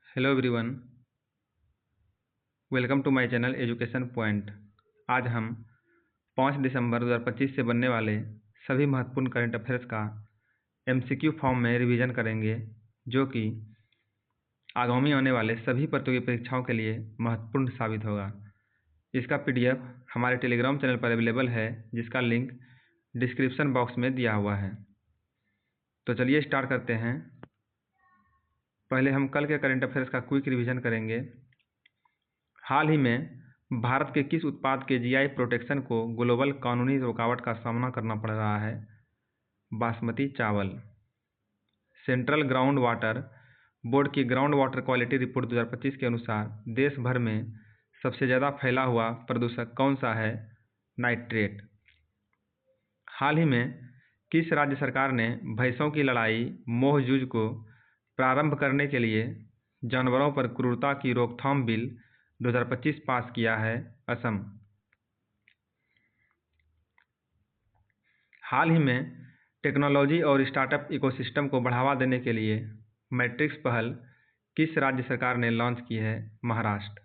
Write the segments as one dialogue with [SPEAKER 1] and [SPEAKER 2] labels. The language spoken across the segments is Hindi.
[SPEAKER 1] Hello everyone, welcome to my channel education point. आज हम 5 दिसंबर 2025 से बनने वाले सभी महत्वपूर्ण करंट अफेयर्स का एमसीक्यू फॉर्म में रिवीजन करेंगे, जो कि आगामी आने वाले सभी प्रतियोगी परीक्षाओं के लिए महत्वपूर्ण साबित होगा। इसका पीडीएफ हमारे टेलीग्राम चैनल पर अवेलेबल है, जिसका लिंक डिस्क्रिप्शन बॉक्स में दिया हुआ है। तो चलिए स्टार्ट करते हैं। पहले हम कल के करंट अफेयर्स का क्विक रिवीजन करेंगे। हाल ही में भारत के किस उत्पाद के जीआई प्रोटेक्शन को ग्लोबल कानूनी रुकावट का सामना करना पड़ रहा है? बासमती चावल। सेंट्रल ग्राउंड वाटर बोर्ड की ग्राउंड वाटर क्वालिटी रिपोर्ट 2025 के अनुसार देश भर में सबसे ज़्यादा फैला हुआ प्रदूषक कौन सा है? नाइट्रेट। हाल ही में किस राज्य सरकार ने भैंसों की लड़ाई मोह जूझ को प्रारंभ करने के लिए जानवरों पर क्रूरता की रोकथाम बिल 2025 पास किया है? असम। हाल ही में टेक्नोलॉजी और स्टार्टअप इकोसिस्टम को बढ़ावा देने के लिए मैट्रिक्स पहल किस राज्य सरकार ने लॉन्च की है? महाराष्ट्र।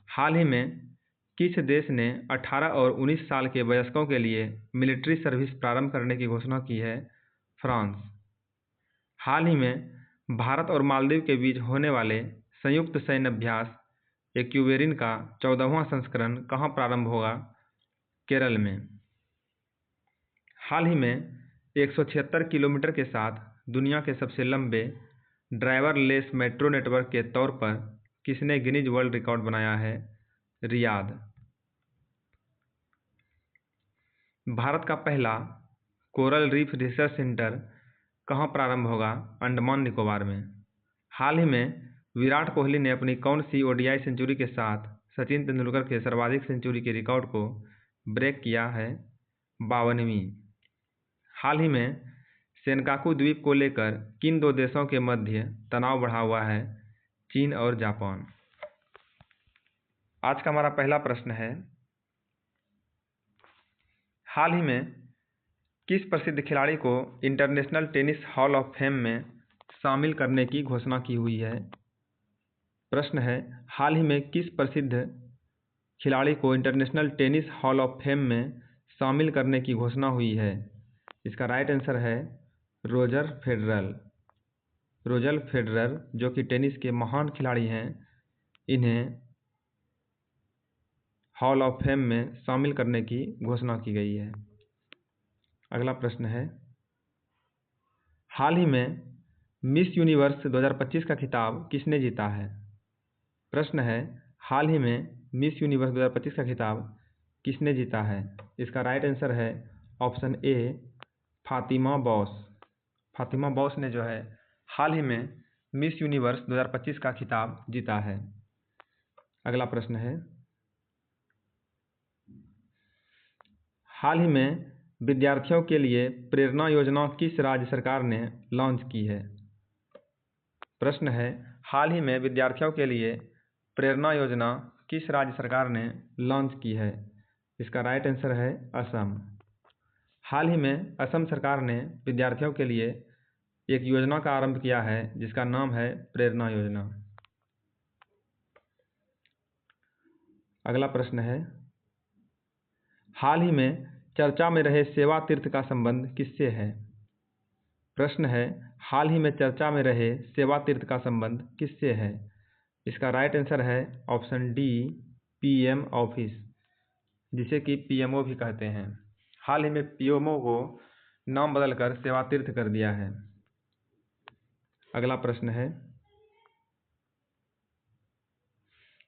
[SPEAKER 1] हाल ही में किस देश ने 18 और 19 साल के वयस्कों के लिए मिलिट्री सर्विस प्रारंभ करने की घोषणा की है? फ्रांस। हाल ही में भारत और मालदीव के बीच होने वाले संयुक्त सैन्य अभ्यास एक्यूवेरिन का 14वां संस्करण कहाँ प्रारंभ होगा? केरल में। हाल ही में 176 किलोमीटर के साथ दुनिया के सबसे लंबे ड्राइवरलेस मेट्रो नेटवर्क के तौर पर किसने गिनीज वर्ल्ड रिकॉर्ड बनाया है? रियाद। भारत का पहला कोरल रीफ रिसर्च सेंटर कहाँ प्रारंभ होगा? अंडमान निकोबार में। हाल ही में विराट कोहली ने अपनी कौन सी ओडीआई सेंचुरी के साथ सचिन तेंदुलकर के सर्वाधिक सेंचुरी के रिकॉर्ड को ब्रेक किया है? 52वीं। हाल ही में सेनकाकू द्वीप को लेकर किन दो देशों के मध्य तनाव बढ़ा हुआ है? चीन और जापान। आज का हमारा पहला प्रश्न है, हाल ही में किस प्रसिद्ध खिलाड़ी को international tennis hall of fame में शामिल करने की घोषणा की हुई है? प्रश्न है, हाल ही में किस प्रसिद्ध खिलाड़ी को international tennis hall of fame में शामिल करने की घोषणा हुई है? इसका राइट आंसर है रोजर फेडरर। रोजर फेडरर, जो कि टेनिस के महान खिलाड़ी हैं, इन्हें हॉल ऑफ फेम में शामिल करने की घोषणा की गई है। अगला प्रश्न है, हाल ही में मिस यूनिवर्स 2025 का खिताब किसने जीता है? प्रश्न है, हाल ही में मिस यूनिवर्स 2025 का खिताब किसने जीता है? इसका राइट आंसर है option A, Fatima boss. Fatima boss ने जो है हाल ही में मिस यूनिवर्स 2025 का खिताब जीता है। अगला प्रश्न है, हाल ही में विद्यार्थियों के लिए प्रेरणा योजना किस राज्य सरकार ने लॉन्च की है? प्रश्न है, हाल ही में विद्यार्थियों के लिए प्रेरणा योजना किस राज्य सरकार ने लॉन्च की है? इसका राइट आंसर है असम। हाल ही में असम सरकार ने विद्यार्थियों के लिए एक योजना का आरंभ किया है, जिसका नाम है प्रेरणा योजना। अगला प्रश्न है, हाल ही में चर्चा में रहे सेवा तीर्थ का संबंध किससे है? प्रश्न है, हाल ही में चर्चा में रहे सेवा तीर्थ का संबंध किससे है? इसका राइट आंसर है ऑप्शन डी, पीएम ऑफिस, जिसे कि पीएमओ भी कहते हैं। हाल ही में पीएमओ को नाम बदलकर सेवा तीर्थ कर दिया है। अगला प्रश्न है,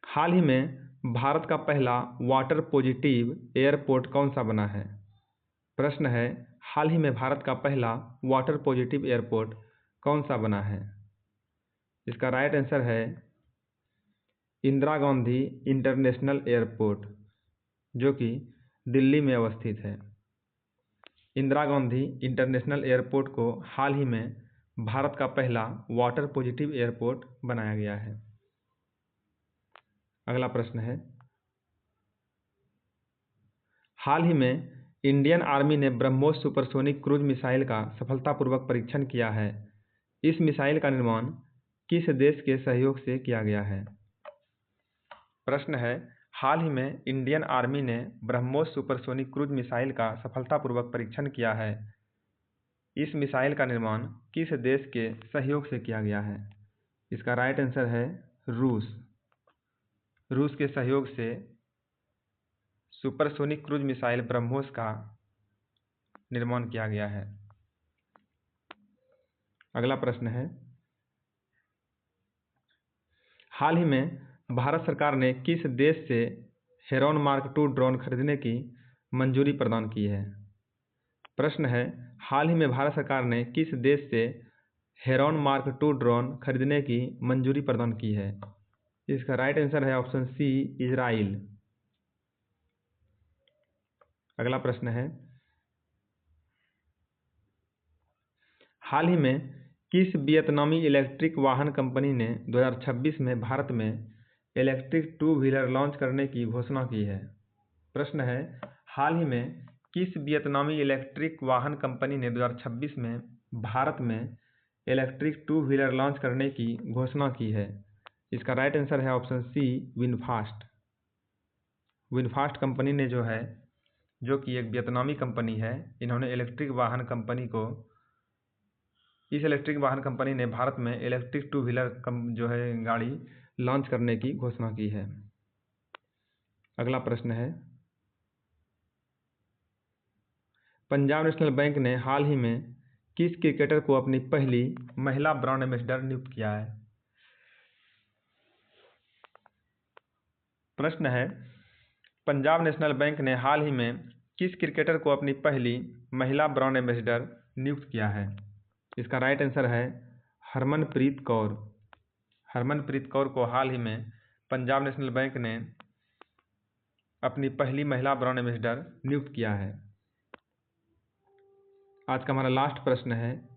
[SPEAKER 1] हाल ही में भारत का पहला वाटर पॉजिटिव एयरपोर्ट कौन सा बना है? प्रश्न है, हाल ही में भारत का पहला वाटर पॉजिटिव एयरपोर्ट कौन सा बना है? इसका राइट आंसर है इंदिरा गांधी इंटरनेशनल एयरपोर्ट, जो कि दिल्ली में अवस्थित है। इंदिरा गांधी इंटरनेशनल एयरपोर्ट को हाल ही में भारत का पहला वाटर पॉजिटिव एयरपोर्ट बनाया गया है। अगला प्रश्न है, हाल ही में इंडियन आर्मी ने ब्रह्मोस सुपरसोनिक क्रूज मिसाइल का सफलतापूर्वक परीक्षण किया है। इस मिसाइल का निर्माण किस देश के सहयोग से किया गया है? प्रश्न है, हाल ही में इंडियन आर्मी ने ब्रह्मोस सुपरसोनिक क्रूज मिसाइल का सफलतापूर्वक परीक्षण किया है। इस मिसाइल का निर्माण किस देश के सहयोग से किया गया है? इसका राइट आंसर है रूस। रूस के सहयोग से सुपरसोनिक क्रूज मिसाइल ब्रह्मोस का निर्माण किया गया है। अगला प्रश्न है, हाल ही में भारत सरकार ने किस देश से हेरॉन मार्क 2 ड्रोन खरीदने की मंजूरी प्रदान की है? प्रश्न है, हाल ही में भारत सरकार ने किस देश से हेरॉन मार्क 2 ड्रोन खरीदने की मंजूरी प्रदान की है? इसका राइट आंसर है ऑप्शन सी, इजराइल। अगला प्रश्न है, हाल ही में किस वियतनामी इलेक्ट्रिक वाहन कंपनी ने 2026 में भारत में इलेक्ट्रिक 2 व्हीलर लॉन्च करने की घोषणा की है? प्रश्न है, हाल ही में किस वियतनामी इलेक्ट्रिक वाहन कंपनी ने 2026 में भारत में इलेक्ट्रिक 2 व्हीलर लॉन्च करने की घोषणा की है? इसका राइट आंसर है option C, VinFast. VinFast company ने जो कि एक वियतनामी कंपनी है, इन्होंने इस इलेक्ट्रिक वाहन कंपनी ने भारत में इलेक्ट्रिक 2 व्हीलर गाड़ी लॉन्च करने की घोषणा की है। अगला प्रश्न है, पंजाब नेशनल बैंक ने हाल ही में किस क्रिकेटर को अपनी पहली महिला ब्रांड एम्बेसडर नियुक्त किया है? प्रश्न है, पंजाब नेशनल बैंक ने हाल ही में किस क्रिकेटर को अपनी पहली महिला ब्रांड एम्बेसडर नियुक्त किया है? इसका राइट आंसर है हरमनप्रीत कौर। हरमनप्रीत कौर को हाल ही में पंजाब नेशनल बैंक ने अपनी पहली महिला ब्रांड एम्बेसडर नियुक्त किया है। आज का हमारा लास्ट प्रश्न है,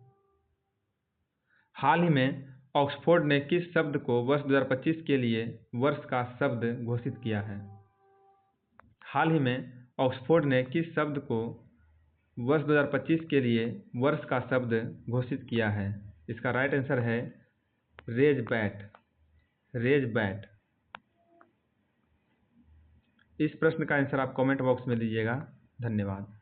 [SPEAKER 1] हाल ही में ऑक्सफोर्ड ने किस शब्द को वर्ष 2025 के लिए वर्ष का शब्द घोषित किया है? हाल ही में ऑक्सफोर्ड ने किस शब्द को वर्ष 2025 के लिए वर्ष का शब्द घोषित किया है? इसका राइट आंसर है रेज बैट। रेज बैट। इस प्रश्न का आंसर आप कमेंट बॉक्स में दीजिएगा। धन्यवाद।